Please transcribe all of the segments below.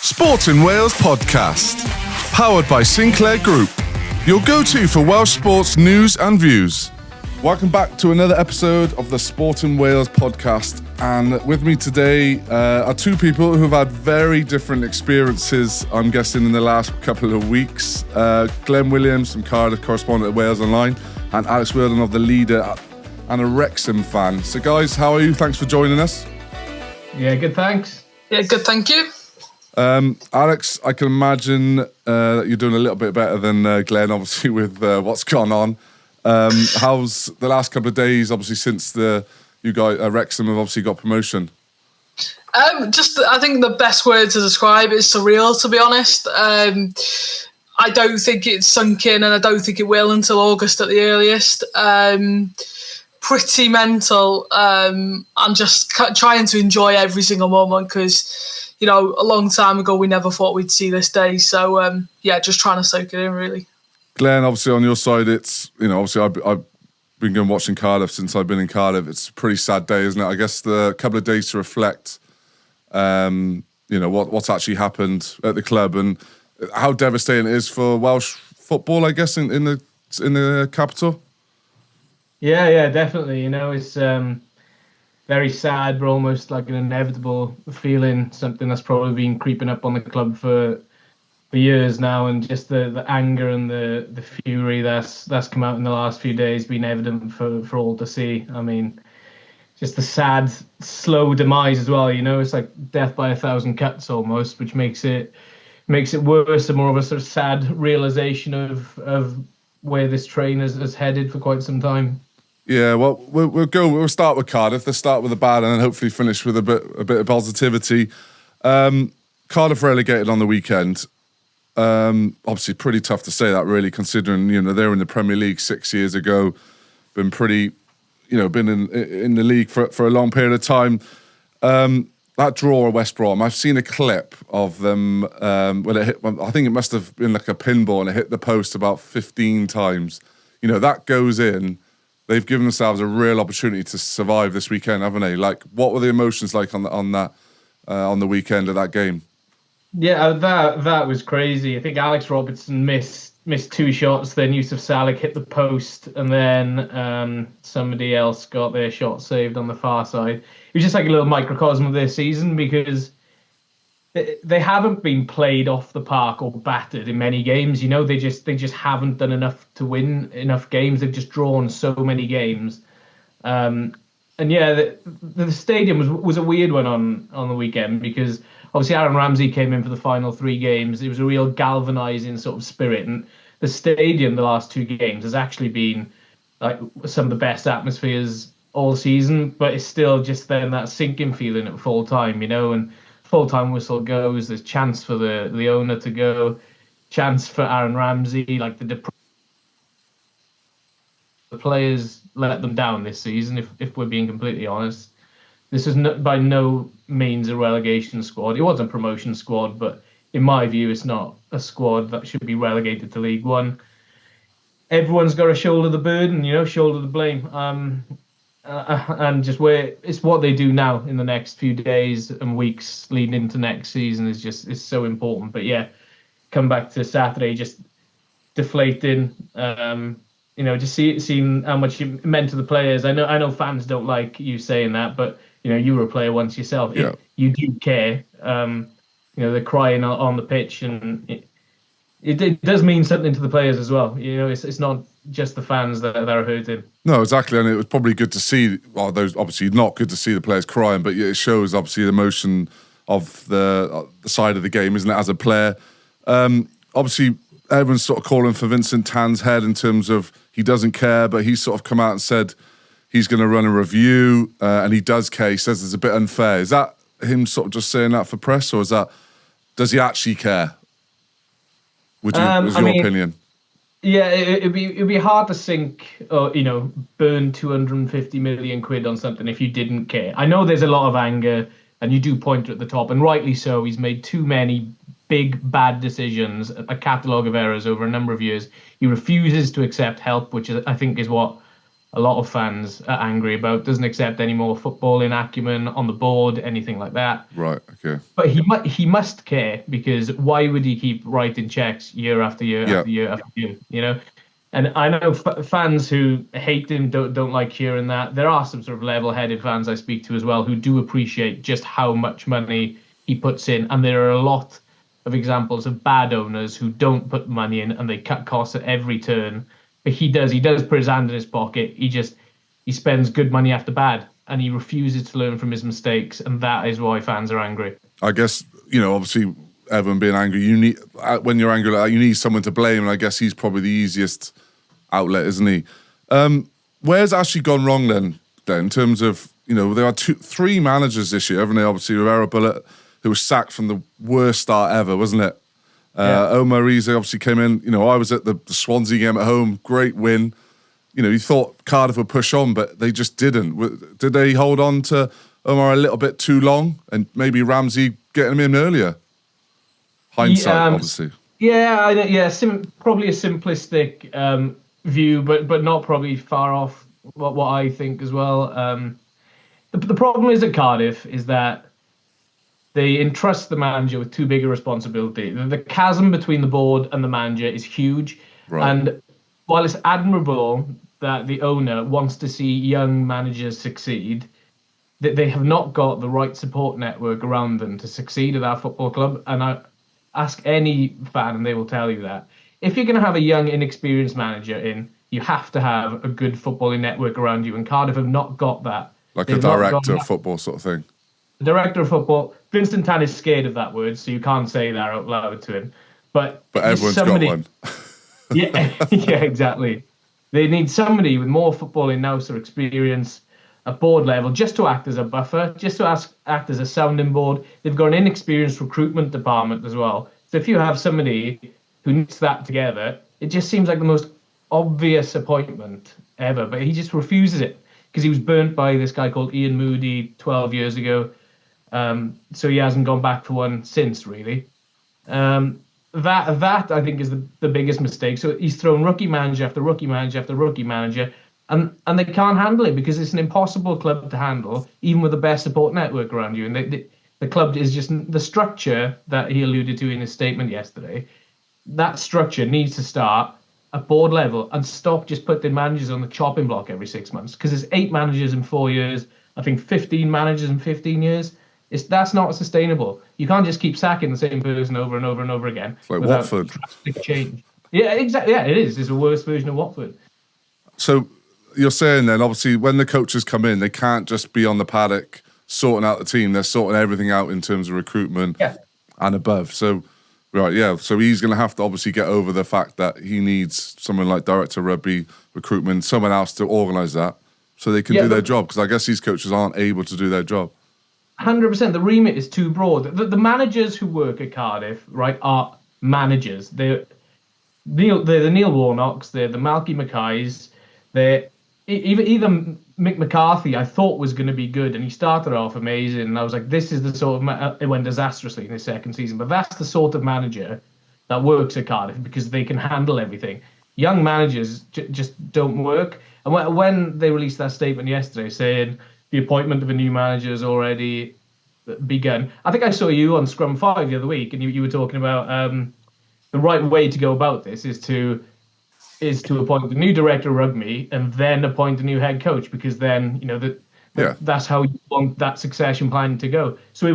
Sport in Wales podcast, powered by Sinclair Group, your go-to for Welsh sports news and views. Welcome back to another episode of the Sport in Wales podcast, and with me today are two people who've had very different experiences, I'm guessing, in the last couple of weeks. Glen Williams from Cardiff, correspondent at Wales Online, and Alex Whilding of The Leader and a Wrexham fan. So guys, how are you? Thanks for joining us. Yeah, good, thanks. Yeah, good, thank you. Alex, I can imagine that you're doing a little bit better than Glenn, obviously, with what's gone on. How's the last couple of days, obviously, since you guys, Wrexham have obviously got promotion? I think the best word to describe is surreal, to be honest. I don't think it's sunk in, and I don't think it will until August at the earliest. Pretty mental. I'm just trying to enjoy every single moment because, you know, a long time ago we never thought we'd see this day. So, just trying to soak it in, really. Glenn, obviously on your side, it's, you know, obviously I've been going watching Cardiff since I've been in Cardiff. It's a pretty sad day, isn't it? I guess the couple of days to reflect, what's actually happened at the club and how devastating it is for Welsh football, I guess, in the capital. Yeah, definitely. You know, it's very sad, but almost like an inevitable feeling. Something that's probably been creeping up on the club for years now, and just the anger and the fury that's come out in the last few days been evident for all to see. I mean, just the sad, slow demise as well. You know, it's like death by 1,000 cuts almost, which makes it worse and more of a sort of sad realization of where this train has headed for quite some time. Yeah, well, we'll start with Cardiff. Let's start with the bad and then hopefully finish with a bit of positivity. Cardiff relegated on the weekend. Obviously, pretty tough to say that, really, considering, you know, they were in the Premier League 6 years ago. Been pretty, you know, been in the league for a long period of time. That draw at West Brom, I've seen a clip of them when it hit. I think it must have been like a pinball, and it hit the post about 15 times. You know, that goes in. They've given themselves a real opportunity to survive this weekend, haven't they? Like, what were the emotions like on the weekend of that game? Yeah, that was crazy. I think Alex Robertson missed two shots. Then Yusuf Salek hit the post, and then somebody else got their shot saved on the far side. It was just like a little microcosm of their season, because they haven't been played off the park or battered in many games. You know, they just haven't done enough to win enough games. They've just drawn so many games. And yeah, the stadium was a weird one on the weekend, because obviously Aaron Ramsey came in for the final 3 games. It was a real galvanising sort of spirit, and the stadium the last 2 games has actually been like some of the best atmospheres all season. But it's still just then that sinking feeling at full time, you know, and full-time whistle goes, there's chance for the owner to go, chance for Aaron Ramsey, like the players let them down this season, if we're being completely honest. This is by no means a relegation squad. It was a promotion squad, but in my view, it's not a squad that should be relegated to League One. Everyone's got to shoulder the burden, you know, shoulder the blame. And just where it's what they do now in the next few days and weeks leading into next season is so important. But yeah, come back to Saturday, just deflating. Just seeing how much it meant to the players. I know fans don't like you saying that, but you know, you were a player once yourself. Yeah. You do care. They're crying on the pitch, and it does mean something to the players as well. You know, it's not just the fans that are hurting. No, exactly, and it was probably good to see. Well, those obviously not good to see the players crying, but it shows obviously the emotion of the side of the game, isn't it? As a player, obviously everyone's sort of calling for Vincent Tan's head in terms of he doesn't care, but he's sort of come out and said he's going to run a review, and he does care. He says it's a bit unfair. Is that him sort of just saying that for press, or does he actually care? Was your opinion? Yeah, it'd be hard to sink or, you know, burn 250 million quid on something if you didn't care. I know there's a lot of anger, and you do point at the top, and rightly so. He's made too many big bad decisions, a catalogue of errors over a number of years. He refuses to accept help, which I think is what a lot of fans are angry about. Doesn't accept any more footballing acumen on the board, anything like that. Right. Okay. But he must care, because why would he keep writing checks year after year Yeah. after year after year? You know, and I know fans who hate him don't like hearing that. There are some sort of level-headed fans I speak to as well who do appreciate just how much money he puts in, and there are a lot of examples of bad owners who don't put money in and they cut costs at every turn. But he does put his hand in his pocket. He spends good money after bad, and he refuses to learn from his mistakes, and that is why fans are angry. I guess, obviously everyone being angry, you need, when you're angry like that, you need someone to blame, and I guess he's probably the easiest outlet, isn't he? Where's actually gone wrong then in terms of, there are three managers this year, haven't they? Obviously, Rivera Bullet, who was sacked from the worst start ever, wasn't it? Omar Riza obviously came in. I was at the Swansea game at home. Great win. You thought Cardiff would push on, but they just didn't. Did they hold on to Omar a little bit too long, and maybe Ramsey getting him in earlier? Hindsight, obviously. Yeah, probably a simplistic view, but not probably far off what I think as well. The problem is at Cardiff is that they entrust the manager with too big a responsibility. The chasm between the board and the manager is huge. Right. And while it's admirable that the owner wants to see young managers succeed, that they have not got the right support network around them to succeed at that football club. And I ask any fan and they will tell you that. If you're going to have a young, inexperienced manager in, you have to have a good footballing network around you. And Cardiff have not got that. Like a director of football sort of thing. Director of football. Vincent Tan is scared of that word, so you can't say that out loud to him. But everyone's got one. yeah, exactly. They need somebody with more footballing nous or experience at board level, just to act as a buffer, just to act as a sounding board. They've got an inexperienced recruitment department as well. So if you have somebody who knits that together, it just seems like the most obvious appointment ever. But he just refuses it because he was burnt by this guy called Ian Moody 12 years ago. So he hasn't gone back for one since, really. That I think is the biggest mistake. So he's thrown rookie manager after rookie manager after rookie manager, and they can't handle it because it's an impossible club to handle, even with the best support network around you. And the club is just the structure that he alluded to in his statement yesterday. That structure needs to start at board level and stop just putting managers on the chopping block every 6 months, because there's 8 managers in 4 years. I think 15 managers in 15 years. That's not sustainable. You can't just keep sacking the same person over and over and over again. It's like Watford. Drastic change. Yeah, exactly. Yeah, it is. It's a worse version of Watford. So you're saying then, obviously, when the coaches come in, they can't just be on the paddock sorting out the team. They're sorting everything out in terms of recruitment and above. So, right, yeah. So he's going to have to obviously get over the fact that he needs someone like Director of Rugby, recruitment, someone else to organise that so they can do their job. Because I guess these coaches aren't able to do their job. 100%. The remit is too broad. The managers who work at Cardiff, right, are managers. They're the Neil Warnocks. They're the Malky Mackays. They're even Mick McCarthy. I thought was going to be good, and he started off amazing. And I was like, this is the sort of it went disastrously in his second season. But that's the sort of manager that works at Cardiff because they can handle everything. Young managers just don't work. And when they released that statement yesterday saying the appointment of a new manager has already begun. I think I saw you on Scrum 5 the other week, and you were talking about the right way to go about this is to appoint the new director of rugby and then appoint a new head coach, because then that's how you want that succession plan to go. So it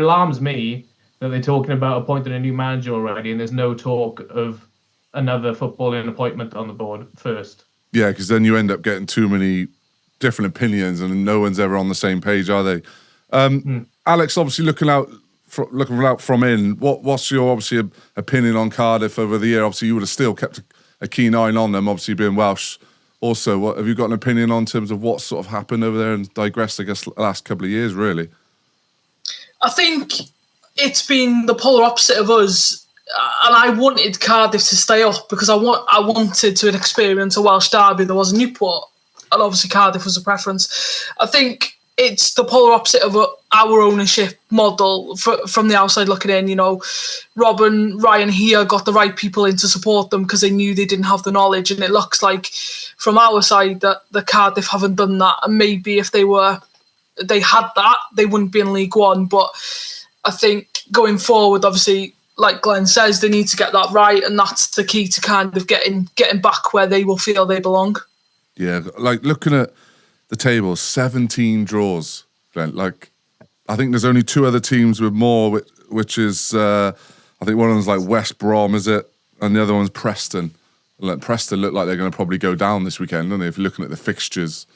alarms me that they're talking about appointing a new manager already, and there's no talk of another footballing appointment on the board first. Yeah, because then you end up getting too many different opinions, and no one's ever on the same page, are they? Alex, obviously looking out from in, what's your obviously opinion on Cardiff over the year? Obviously, you would have still kept a keen eye on them, obviously being Welsh. Also, what have you got an opinion on in terms of what sort of happened over there and digressed, I guess, the last couple of years, really? I think it's been the polar opposite of us. And I wanted Cardiff to stay up because I wanted to experience a Welsh derby. There was a Newport, and obviously Cardiff was a preference. I think it's the polar opposite of our ownership model from the outside looking in. You know, Rob and Ryan here got the right people in to support them because they knew they didn't have the knowledge, and it looks like from our side that the Cardiff haven't done that. And maybe if they had that, they wouldn't be in League One. But I think going forward, obviously, like Glenn says, they need to get that right, and that's the key to kind of getting back where they will feel they belong. Yeah, like looking at the table, 17 draws, Glenn. Like, I think there's only 2 other teams with more, which is, I think one of them's like West Brom, is it? And the other one's Preston. Like, Preston look like they're going to probably go down this weekend, don't they? If you're looking at the fixtures,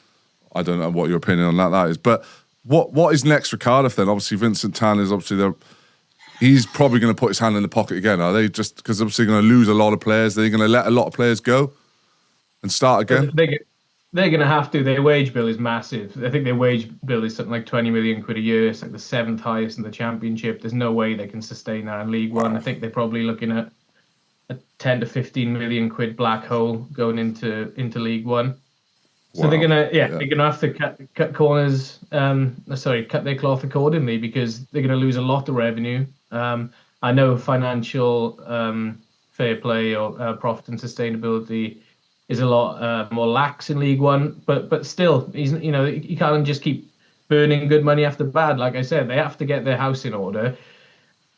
I don't know what your opinion on that is. But what is next for Cardiff then? Obviously, Vincent Tan is he's probably going to put his hand in the pocket again. Are they just, because obviously going to lose a lot of players, they're going to let a lot of players go and start again? They're going to have to. Their wage bill is massive. I think their wage bill is something like 20 million quid a year. It's like the 7th highest in the Championship. There's no way they can sustain that in League One. I think they're probably looking at a 10 to 15 million quid black hole going into League One. So they're gonna have to cut corners. Cut their cloth accordingly, because they're gonna lose a lot of revenue. I know financial fair play or profit and sustainability is a lot more lax in League One, but still, you can't just keep burning good money after bad. Like I said, they have to get their house in order.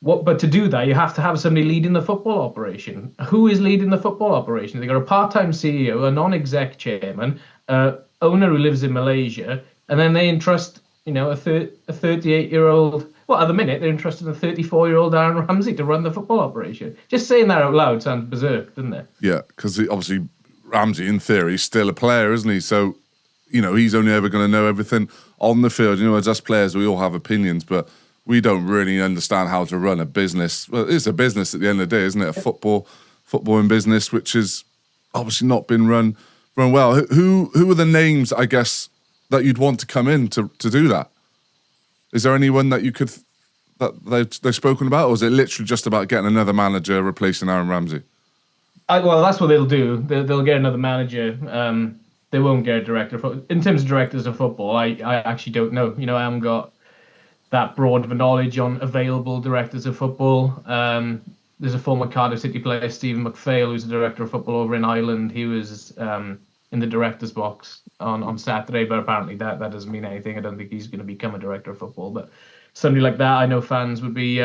But to do that, you have to have somebody leading the football operation. Who is leading the football operation? They got a part-time CEO, a non-exec chairman, owner who lives in Malaysia, and then they entrust, a 38-year-old. Well, at the minute, they're entrusting a 34-year-old Aaron Ramsey to run the football operation. Just saying that out loud sounds berserk, doesn't it? Yeah, because obviously Ramsey, in theory, is still a player, isn't he? So, he's only ever going to know everything on the field. As us players, we all have opinions, but we don't really understand how to run a business. Well, it's a business at the end of the day, isn't it? A football in business, which has obviously not been run well. Who are the names, I guess, that you'd want to come in to do that? Is there anyone that they've spoken about, or is it literally just about getting another manager replacing Aaron Ramsey? Well, that's what they'll do. They'll get another manager. They won't get a director. In terms of directors of football, I actually don't know. I haven't got that broad of a knowledge on available directors of football. There's a former Cardiff City player, Stephen McPhail, who's a director of football over in Ireland. He was in the director's box on Saturday, but apparently that doesn't mean anything. I don't think he's going to become a director of football, but somebody like that, I know fans would be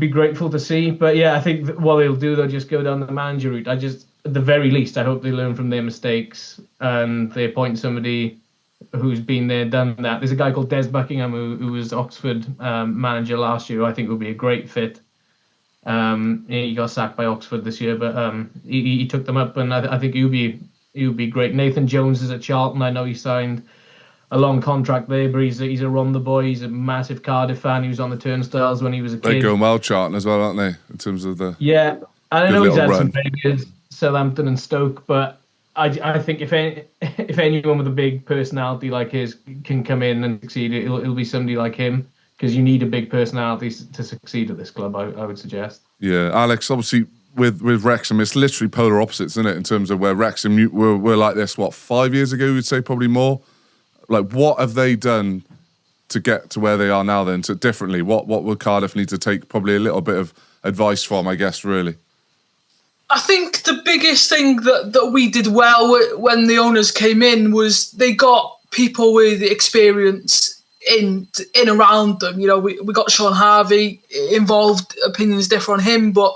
grateful to see. But yeah, I think what they'll do, they'll just go down the manager route. At the very least, I hope they learn from their mistakes and they appoint somebody who's been there, done that. There's a guy called Des Buckingham who was Oxford manager last year, who I think would be a great fit. He got sacked by Oxford this year, but he took them up, and I think he would be great. Nathan Jones is at Charlton. I know he signed a long contract there, but he's a run the boy. He's a massive Cardiff fan. He was on the turnstiles when he was a kid. They're going well, Charlton as well, aren't they? In terms of the I know he's had some failures, Southampton and Stoke, but I think if anyone with a big personality like his can come in and succeed, it'll be somebody like him, because you need a big personality to succeed at this club, I would suggest. Yeah, Alex, obviously with Wrexham, it's literally polar opposites, isn't it, in terms of where Wrexham were like this, 5 years ago, you'd say, probably more? Like, what have they done to get to where they are now then, differently? What would Cardiff need to take probably a little bit of advice from, I guess, really? I think the biggest thing that we did well when the owners came in was they got people with experience in around them. We got Sean Harvey involved. Opinions differ on him, but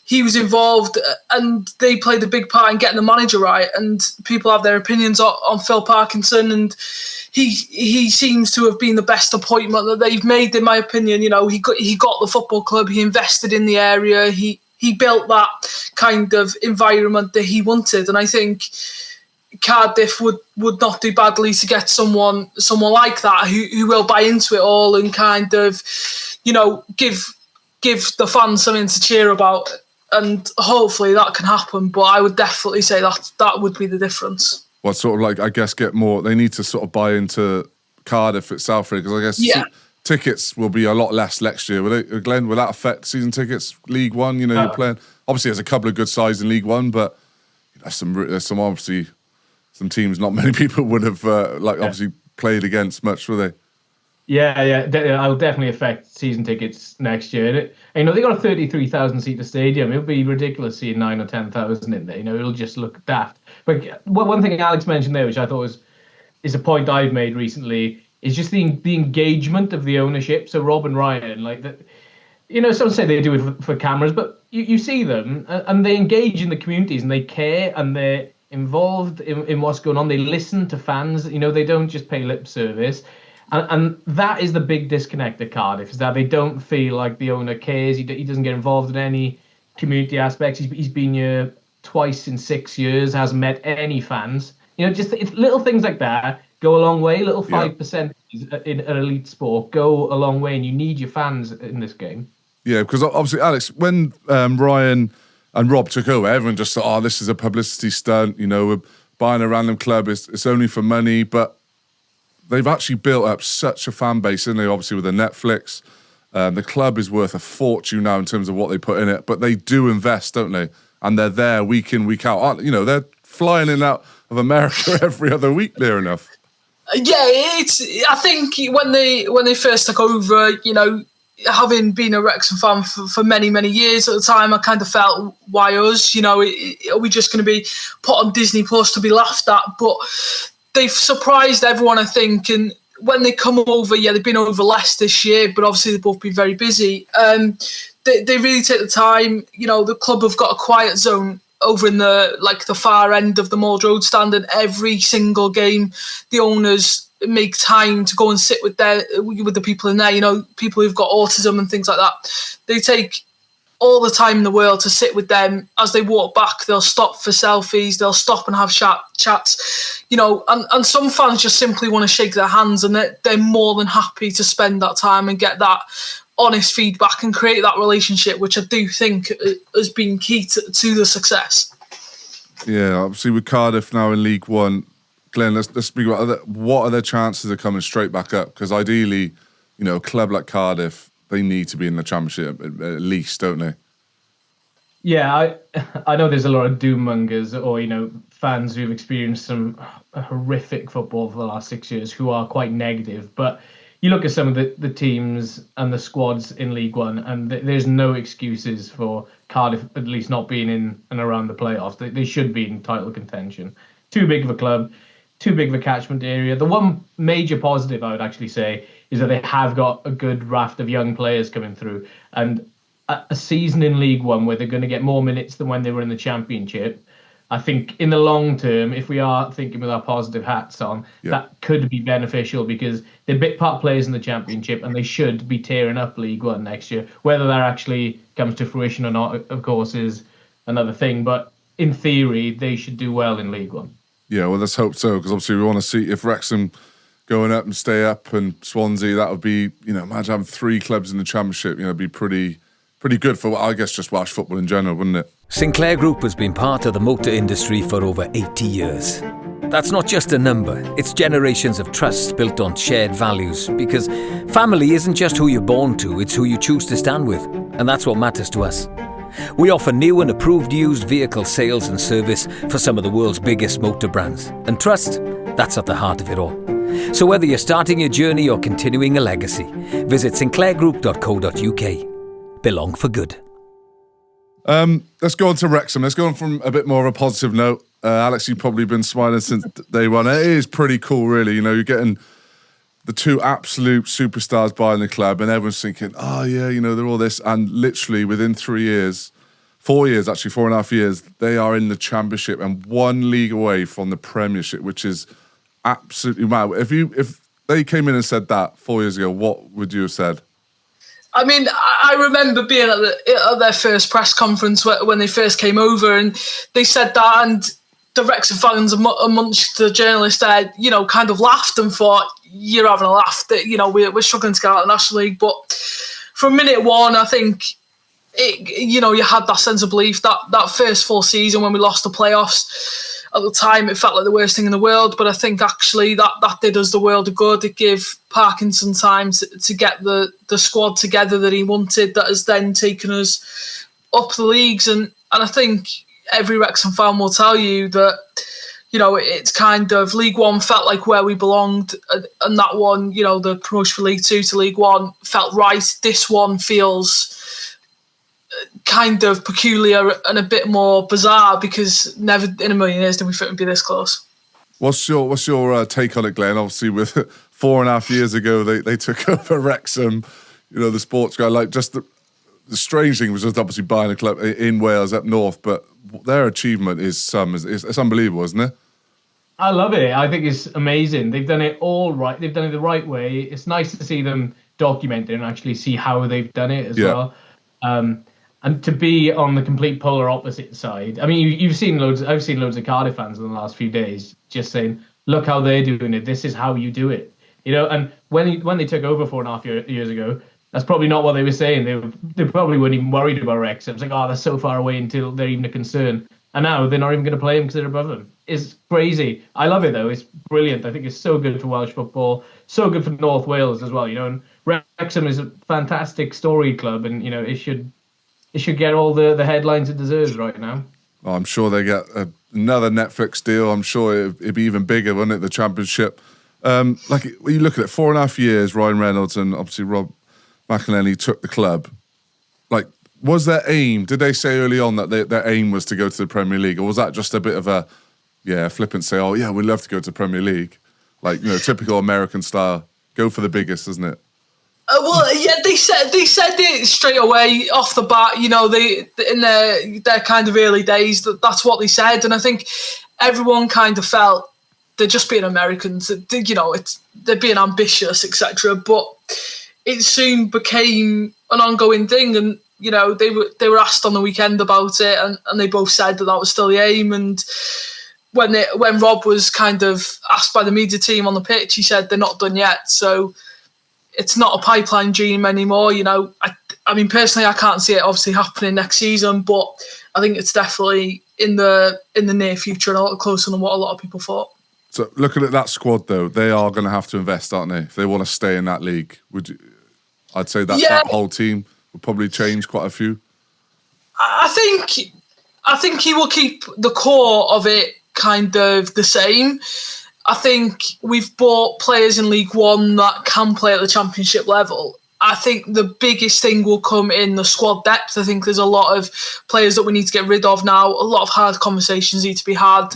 he was involved, and they played a big part in getting the manager right. And people have their opinions on Phil Parkinson, and he seems to have been the best appointment that they've made, in my opinion. He got the football club, he invested in the area, he built that kind of environment that he wanted, and I think Cardiff would not do badly to get someone like that who will buy into it all and kind of, give the fans something to cheer about, and hopefully that can happen. But I would definitely say that would be the difference. Well, sort of like, I guess, get more. They need to sort of buy into Cardiff itself, because I guess tickets will be a lot less next year. Glenn, will that affect season tickets? League One, you're playing. Obviously, there's a couple of good sides in League One, but there's some obviously some teams not many people would have obviously played against much, were they? Yeah, it'll definitely affect season tickets next year. They got a 33,000 seater stadium. It'll be ridiculous seeing 9 or 10,000 in there. It'll just look daft. But one thing Alex mentioned there, which I thought is a point I've made recently, is just the engagement of the ownership. So Rob and Ryan, like that. Some say they do it for cameras, but you see them and they engage in the communities and they care and they're involved in what's going on. They listen to fans. They don't just pay lip service. And that is the big disconnect at Cardiff, is that they don't feel like the owner cares. He doesn't get involved in any community aspects. He's been here twice in 6 years, hasn't met any fans. Just little things like that go a long way. Little 5% in elite sport go a long way, and you need your fans in this game. Yeah, because obviously, Alex, when Ryan and Rob took over, everyone just thought, this is a publicity stunt. We're buying a random club. It's only for money. But they've actually built up such a fan base, and they obviously with the Netflix. The club is worth a fortune now in terms of what they put in it. But they do invest, don't they? And they're there week in, week out. They're flying in and out of America every other week, near enough. Yeah, I think when they first took over, having been a Wrexham fan for many, many years at the time, I kind of felt, why us? Are we just going to be put on Disney Plus to be laughed at? But they've surprised everyone, I think. And when they come over, they've been over less this year, but obviously they've both been very busy. They really take the time. The club have got a quiet zone over in the far end of the Mould Road stand, and every single game, the owners make time to go and sit with the people in there. People who've got autism and things like that. They take all the time in the world to sit with them. As they walk back, they'll stop for selfies. They'll stop and have chats. And some fans just simply want to shake their hands, and they're more than happy to spend that time and get that honest feedback and create that relationship, which I do think has been key to the success. Yeah, obviously with Cardiff now in League One, Glenn, let's speak about what are their chances of coming straight back up? Because ideally, a club like Cardiff, they need to be in the Championship at least, don't they? Yeah, I know there's a lot of doom mongers or fans who've experienced some horrific football for the last 6 years who are quite negative, but you look at some of the teams and the squads in League One, and there's no excuses for Cardiff at least not being in and around the playoffs. They should be in title contention. Too big of a club, too big of a catchment area. The one major positive I would actually say is that they have got a good raft of young players coming through, and a season in League One where they're going to get more minutes than when they were in the Championship. I think in the long term, if we are thinking with our positive hats on, that could be beneficial because they're bit part players in the Championship and they should be tearing up League One next year. Whether that actually comes to fruition or not, of course, is another thing. But in theory, they should do well in League One. Yeah, well, let's hope so, because obviously we want to see if Wrexham going up and stay up, and Swansea, that would be, imagine having 3 clubs in the Championship, it'd be pretty good for, I guess, just Welsh football in general, wouldn't it? Sinclair Group has been part of the motor industry for over 80 years. That's not just a number, it's generations of trust built on shared values, because family isn't just who you're born to, it's who you choose to stand with, and that's what matters to us. We offer new and approved used vehicle sales and service for some of the world's biggest motor brands, and trust, that's at the heart of it all. So whether you're starting your journey or continuing a legacy, visit sinclairgroup.co.uk. Belong for good. Let's go on to Wrexham. Let's go on from a bit more of a positive note. Alex, you've probably been smiling since day one. It is pretty cool, really. You're getting the 2 absolute superstars buying the club, and everyone's thinking, they're all this. And literally within 3 years, 4 years, actually 4.5 years, they are in the Championship and 1 league away from the Premiership, which is absolutely mad. If they came in and said that 4 years ago, what would you have said? I mean, I remember being at their first press conference when they first came over, and they said that, and the Wrexham fans amongst the journalists there, kind of laughed and thought, you're having a laugh, that, we're struggling to get out of the National League. But from minute one, I think, you had that sense of belief. That first full season when we lost the playoffs, at the time, it felt like the worst thing in the world, but I think actually that did us the world of good. It gave Parkinson time to get the squad together that he wanted, that has then taken us up the leagues. And I think every Wrexham fan will tell you that, it's kind of League One felt like where we belonged, and that one, the promotion from League Two to League One felt right. This one feels kind of peculiar and a bit more bizarre because never in a million years did we think we'd be this close. What's your take on it, Glenn? Obviously, with 4.5 years ago, they took over Wrexham, the sports guy. Like, just the strange thing was just obviously buying a club in Wales up north, but their achievement is it's unbelievable, isn't it? I love it. I think it's amazing. They've done it all right. They've done it the right way. It's nice to see them document it and actually see how they've done it as well. And to be on the complete polar opposite side. I mean, I've seen loads of Cardiff fans in the last few days just saying, look how they're doing it. This is how you do it. And when they took over 4.5 years ago, that's probably not what they were saying. They probably weren't even worried about Wrexham. It's like, they're so far away until they're even a concern. And now they're not even going to play them because they're above them. It's crazy. I love it, though. It's brilliant. I think it's so good for Welsh football, so good for North Wales as well. And Wrexham is a fantastic story club, and it should get all the headlines it deserves right now. Oh, I'm sure they get another Netflix deal. I'm sure it'd be even bigger, wouldn't it? The Championship. Like when you look at it, 4.5 years, Ryan Reynolds and obviously Rob McElhenney took the club. Like, was their aim? Did they say early on that their aim was to go to the Premier League, or was that just a bit of a flippant say? Oh yeah, we'd love to go to the Premier League, like typical American style. Go for the biggest, isn't it? They said it straight away off the bat. They in their kind of early days that's what they said, and I think everyone kind of felt they're just being Americans. They're being ambitious, etc. But it soon became an ongoing thing, and they were asked on the weekend about it, and they both said that was still the aim. And when Rob was kind of asked by the media team on the pitch, he said they're not done yet. So it's not a pipeline dream anymore. I mean, personally, I can't see it obviously happening next season, but I think it's definitely in the near future and a lot closer than what a lot of people thought. So looking at that squad, though, they are going to have to invest, aren't they? If they want to stay in that league, I'd say that whole team will probably change quite a few. I think he will keep the core of it kind of the same. I think we've bought players in League One that can play at the Championship level. I think the biggest thing will come in the squad depth. I think there's a lot of players that we need to get rid of now. A lot of hard conversations need to be had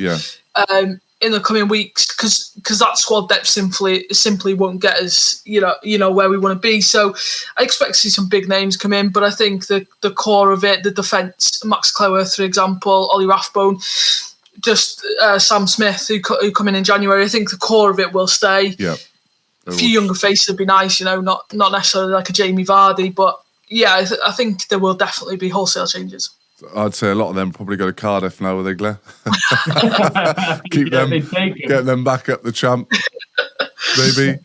in the coming weeks because that squad depth simply won't get us where we want to be. So I expect to see some big names come in, but I think the core of it, the defence, Max Cleworth, for example, Ollie Rathbone, just Sam Smith, who come in January. I think the core of it will stay. Yeah, a few younger faces would be nice, not necessarily like a Jamie Vardy, but yeah, I think there will definitely be wholesale changes. I'd say a lot of them probably go to Cardiff now, will they, Glenn? Keep them, get them back up the champ, maybe.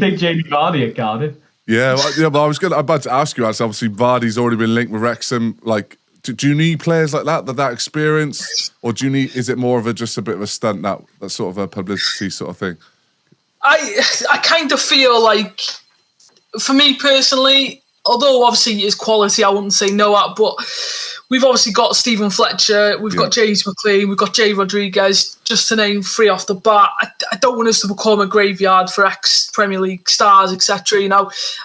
Take Jamie Vardy at Cardiff. Yeah, but I was about to ask you. Obviously, Vardy's already been linked with Wrexham. Like, do you need players like that experience, or is it more of just a bit of a stunt, that sort of a publicity sort of thing? I kind of feel like, for me personally, although obviously his quality, I wouldn't say no at, but we've obviously got Stephen Fletcher, we've got James McLean, we've got Jay Rodriguez, just to name 3 off the bat. I don't want us to become a graveyard for ex-Premier League stars, etc.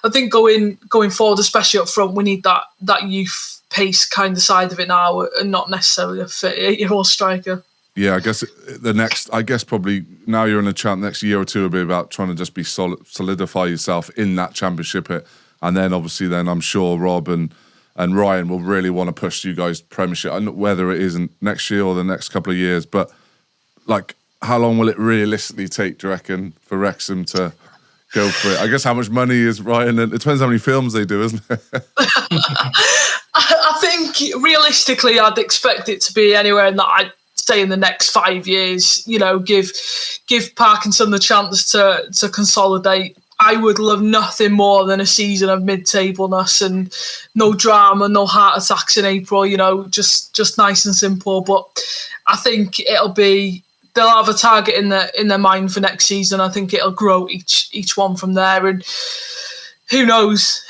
I think going forward, especially up front, we need that youth pace kind of side of it now, and not necessarily a 38-year-old striker. Yeah, I guess probably now you're in a champ, next year or two will be about trying to just be solidify yourself in that Championship hit. And then obviously I'm sure Rob and Ryan will really want to push you guys Premiership, whether it isn't next year or the next couple of years. But like, how long will it realistically take, do you reckon, for Wrexham to go for it? I guess how much money is Ryan, and it depends how many films they do, isn't it? I think realistically I'd expect it to be anywhere in that, I'd say in the next 5 years, give Parkinson the chance to consolidate. I would love nothing more than a season of mid-tableness and no drama, no heart attacks in April, just nice and simple. But I think they'll have a target in their mind for next season. I think it'll grow each one from there, and who knows?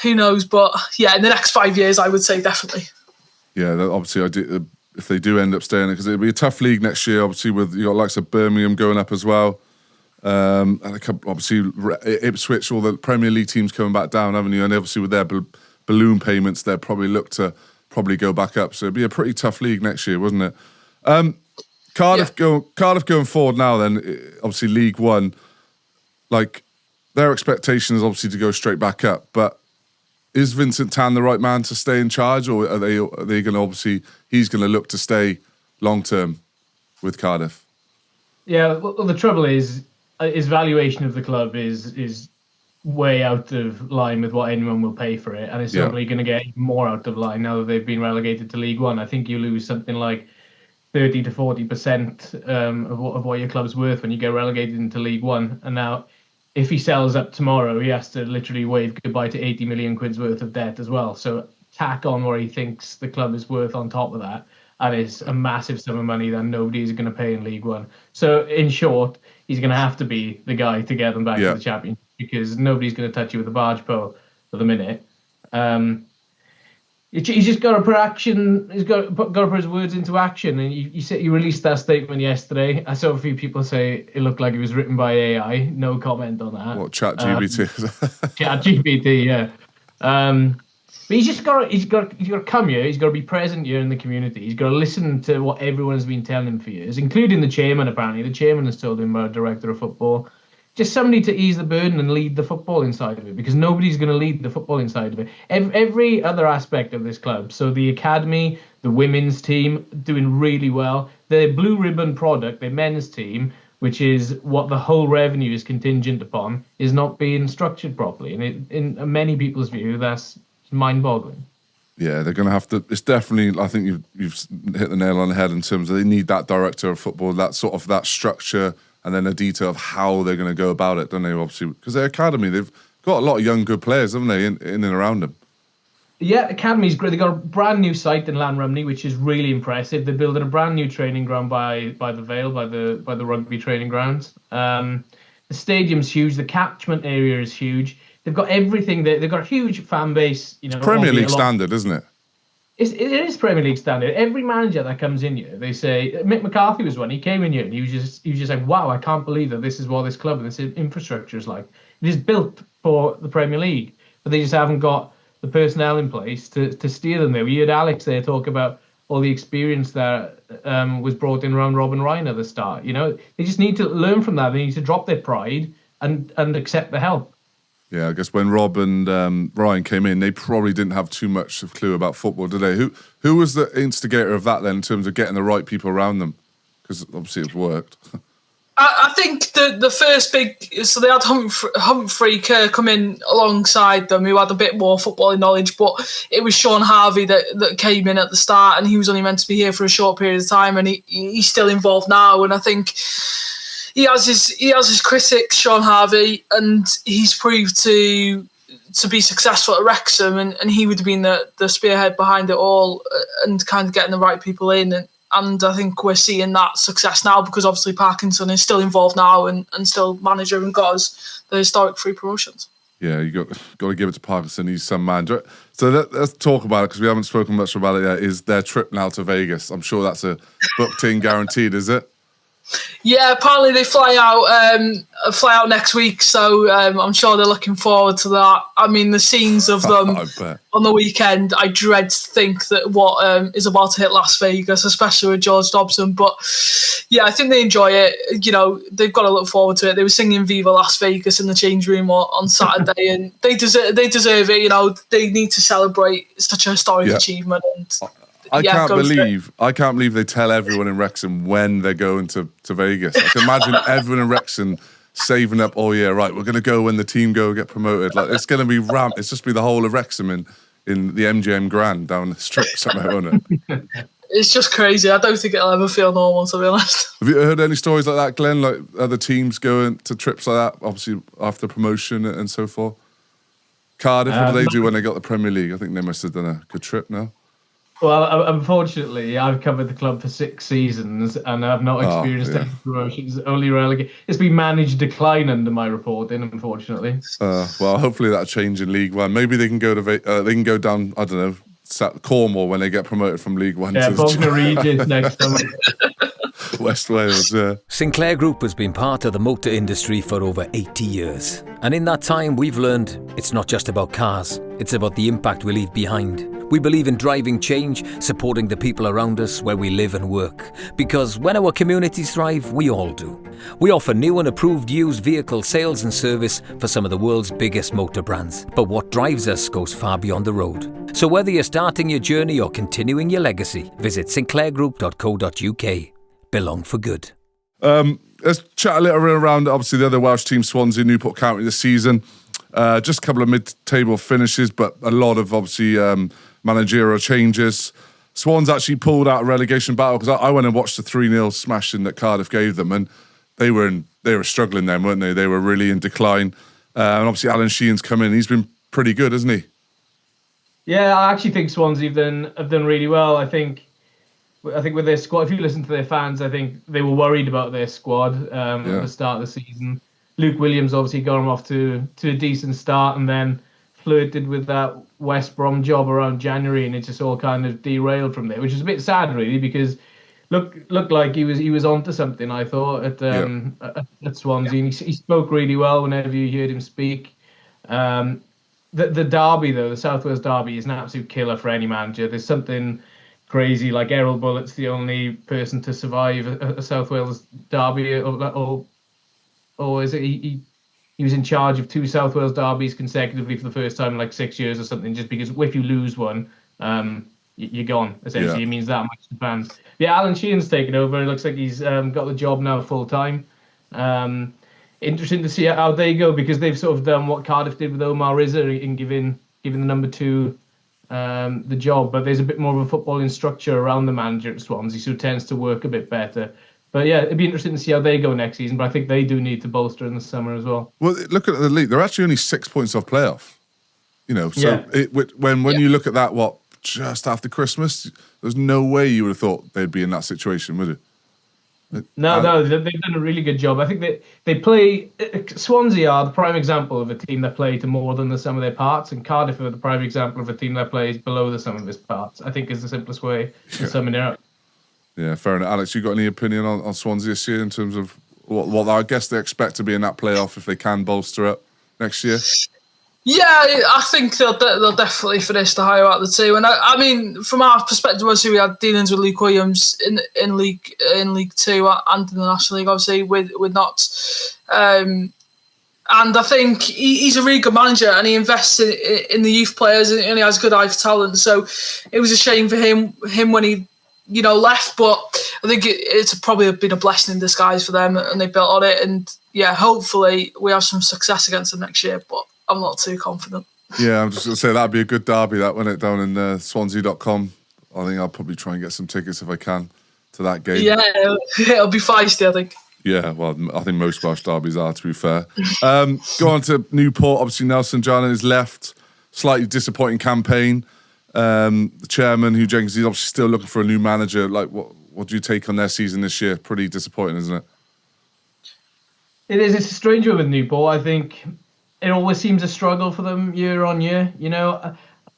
But yeah, in the next 5 years, I would say definitely. Yeah, obviously I do. if they do end up staying, because it'll be a tough league next year. Obviously, with you got likes of Birmingham going up as well, and obviously Ipswich, all the Premier League teams coming back down, haven't you? And obviously with their balloon payments, they'll probably look to go back up. So it'd be a pretty tough league next year, wouldn't it? Cardiff going forward now. Then obviously League One, like their expectation is obviously to go straight back up, but. Is Vincent Tan the right man to stay in charge, or are they going to obviously he's going to look to stay long term with Cardiff? Yeah, well, the trouble is his valuation of the club is way out of line with what anyone will pay for it, and it's certainly going to get more out of line now that they've been relegated to League One. I think you lose something like 30 to 40% of what your club's worth when you get relegated into League One, and now. If he sells up tomorrow, he has to literally wave goodbye to 80 million quid's worth of debt as well. So tack on where he thinks the club is worth on top of that. And it's a massive sum of money that nobody is going to pay in League One. So in short, he's going to have to be the guy to get them back to the Championship, because nobody's going to touch you with a barge pole for the minute. He's just got to put action. He's got to put his words into action. And you released that statement yesterday. I saw a few people say it looked like it was written by AI. No comment on that. What, ChatGPT? ChatGPT, yeah. But he's got to come here. He's got to be present here in the community. He's got to listen to what everyone has been telling him for years, including the chairman. Apparently, the chairman has told him about a director of football. Just somebody to ease the burden and lead the football inside of it, because nobody's going to lead the football inside of it. Every other aspect of this club, so the academy, the women's team, doing really well. The blue ribbon product, the men's team, which is what the whole revenue is contingent upon, is not being structured properly. And in many people's view, that's mind-boggling. Yeah, they're going to have to. It's definitely. I think you've hit the nail on the head in terms of they need that director of football, that sort of that structure. And then a detail of how they're going to go about it, don't they? Obviously, because their academy, they've got a lot of young, good players, haven't they, in and around them? Yeah, academy's great. They've got a brand new site in Llanrumney, which is really impressive. They're building a brand new training ground by the Vale, by the rugby training grounds. The stadium's huge. The catchment area is huge. They've got everything. They've got a huge fan base. You know, Premier League standard, isn't it? It is Premier League standard. Every manager that comes in here, they say, Mick McCarthy was one. He came in here and he was just like, wow, I can't believe that this is what this club and this infrastructure is like. It is built for the Premier League, but they just haven't got the personnel in place to steer them there. We heard Alex there talk about all the experience that was brought in around Robin Ryan at the start. You know, they just need to learn from that. They need to drop their pride and accept the help. Yeah, I guess when Rob and Ryan came in, they probably didn't have too much of a clue about football, did they? Who was the instigator of that then, in terms of getting the right people around them? Because obviously it's worked. I think the first big, so they had Humphrey Kerr come in alongside them, who had a bit more footballing knowledge, but it was Sean Harvey that came in at the start, and he was only meant to be here for a short period of time, and he's still involved now, and I think he has his critics, Sean Harvey, and he's proved to be successful at Wrexham, and he would have been the spearhead behind it all, and kind of getting the right people in, and I think we're seeing that success now, because obviously Parkinson is still involved now and still manager and got us the historic 3 promotions. Yeah, you got to give it to Parkinson. He's some man. So let's talk about it, because we haven't spoken much about it yet. Is their trip now to Vegas? I'm sure that's a booked in, guaranteed, is it? Yeah, apparently they fly out next week, so I'm sure they're looking forward to that. I mean, the scenes of them on the weekend, I dread to think that what is about to hit Las Vegas, especially with George Dobson. But yeah, I think they enjoy it. You know, they've got to look forward to it. They were singing "Viva Las Vegas" in the change room on Saturday, and they deserve it. You know, they need to celebrate such a historic achievement. And I can't believe they tell everyone in Wrexham when they're going to Vegas. I can imagine everyone in Wrexham saving up all year. Right, we're going to go when the team get promoted. Like, it's going to be ramp. It's just be the whole of Wrexham in the MGM Grand down the strip somewhere, won't it? It's just crazy. I don't think it'll ever feel normal, to be honest. Have you heard any stories like that, Glenn? Like other teams going to trips like that, obviously after promotion and so forth? Cardiff, what do they do when they got the Premier League? I think they must have done a good trip now. Well, unfortunately, I've covered the club for 6 seasons and I've not experienced any promotions, only relegation. It's been managed decline under my reporting, unfortunately. Well, hopefully that'll change in League One. Maybe they can go down, I don't know, Cornwall when they get promoted from League One Yeah, to Bognor Regis next summer. West Wales. Yeah. Sinclair Group has been part of the motor industry for over 80 years. And in that time, we've learned it's not just about cars, it's about the impact we leave behind. We believe in driving change, supporting the people around us where we live and work. Because when our communities thrive, we all do. We offer new and approved used vehicle sales and service for some of the world's biggest motor brands. But what drives us goes far beyond the road. So whether you're starting your journey or continuing your legacy, visit sinclairgroup.co.uk. Belong for good. Let's chat a little bit around, obviously, the other Welsh team, Swansea, Newport County this season. Just a couple of mid-table finishes, but a lot of, obviously, managerial changes. Swans actually pulled out a relegation battle because I went and watched the 3-0 smashing that Cardiff gave them, and they were struggling then, weren't they? They were really in decline. And obviously, Alan Sheehan's come in. He's been pretty good, hasn't he? Yeah, I actually think Swansea have done really well. I think with their squad, if you listen to their fans, I think they were worried about their squad at the start of the season. Luke Williams obviously got him off to a decent start, and then flirted with that West Brom job around January, and it just all kind of derailed from there, which is a bit sad, really, because looked like he was onto something. I thought at Swansea, and he spoke really well whenever you heard him speak. The derby, though, the South Wales derby, is an absolute killer for any manager. There's something crazy, like Errol Bullett's the only person to survive a South Wales derby, or is it he was in charge of 2 South Wales derbies consecutively for the first time in like 6 years or something, just because if you lose one, you're gone, essentially. It means that much to fans. Yeah, Alan Sheehan's taken over. It looks like he's got the job now full time. Interesting to see how they go, because they've sort of done what Cardiff did with Omar Rizza in giving the number 2 the job, but there's a bit more of a footballing structure around the manager at Swansea, so it tends to work a bit better. But yeah, it'd be interesting to see how they go next season, but I think they do need to bolster in the summer as well. Well, look at the league. They're actually only 6 points off playoff. So when you look at that, just after Christmas, there's no way you would have thought they'd be in that situation, would it? No, they've done a really good job. I think they play. Swansea are the prime example of a team that play to more than the sum of their parts, and Cardiff are the prime example of a team that plays below the sum of its parts. I think is the simplest way of summing it up. Yeah, fair enough. Alex, you got any opinion on Swansea this year in terms of what I guess they expect to be in that playoff if they can bolster up next year? Yeah, I think they'll definitely finish the higher out of the 2. And I mean, from our perspective, obviously we had dealings with Luke Williams in League 2 and in the National League, obviously with Notts. And I think he's a really good manager, and he invests in the youth players, and he has a good eye for talent. So it was a shame for him when he left, but I think it's probably been a blessing in disguise for them, and they built on it. And yeah, hopefully we have some success against them next year, but I'm not too confident. Yeah, I'm just going to say that'd be a good derby, that, wouldn't it, down in Swansea.com. I think I'll probably try and get some tickets if I can to that game. Yeah, it'll be feisty, I think. Yeah, well, I think most Welsh derbies are, to be fair. Go on to Newport. Obviously, Nelson Jarman has left. Slightly disappointing campaign. The chairman, Hugh Jenkins, he's obviously still looking for a new manager. Like, what do you take on their season this year? Pretty disappointing, isn't it? It is. It's a strange one with Newport. I think it always seems a struggle for them year on year.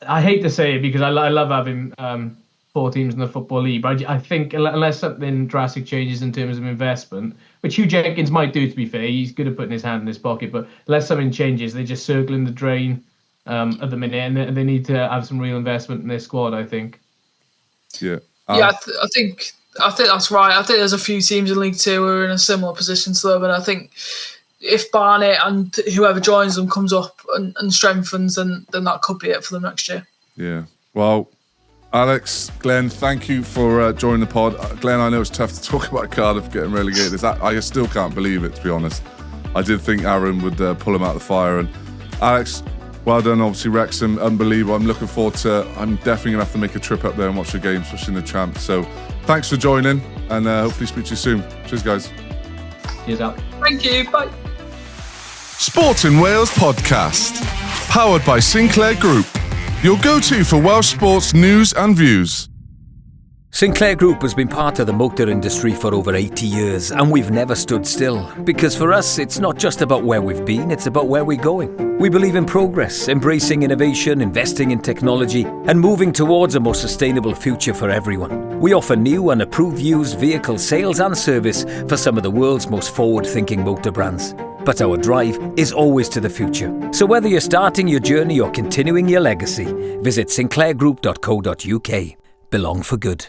I hate to say it because I love having 4 teams in the Football League, but I think unless something drastic changes in terms of investment, which Hugh Jenkins might do, to be fair, he's good at putting his hand in his pocket, but unless something changes, they're just circling the drain at the minute, and they need to have some real investment in their squad, I think. Yeah. I think that's right. I think there's a few teams in League 2 who are in a similar position to them, and I think if Barnet and whoever joins them comes up and strengthens, then that could be it for them next year. Yeah. Well, Alex, Glenn, thank you for joining the pod. Glenn, I know it's tough to talk about Cardiff getting relegated. I still can't believe it, to be honest. I did think Aaron would pull him out of the fire. And Alex, well done. Obviously, Wrexham, unbelievable. I'm looking forward to. I'm definitely going to have to make a trip up there and watch the game, especially in the Champ. So thanks for joining, and hopefully speak to you soon. Cheers, guys. Cheers, Alex. Thank you. Bye. Sport in Wales podcast, powered by Sinclair Group, your go-to for Welsh sports news and views. Sinclair Group has been part of the motor industry for over 80 years, and we've never stood still. Because for us, it's not just about where we've been, it's about where we're going. We believe in progress, embracing innovation, investing in technology, and moving towards a more sustainable future for everyone. We offer new and approved used vehicle sales and service for some of the world's most forward-thinking motor brands. But our drive is always to the future. So whether you're starting your journey or continuing your legacy, visit sinclairgroup.co.uk. Belong for good.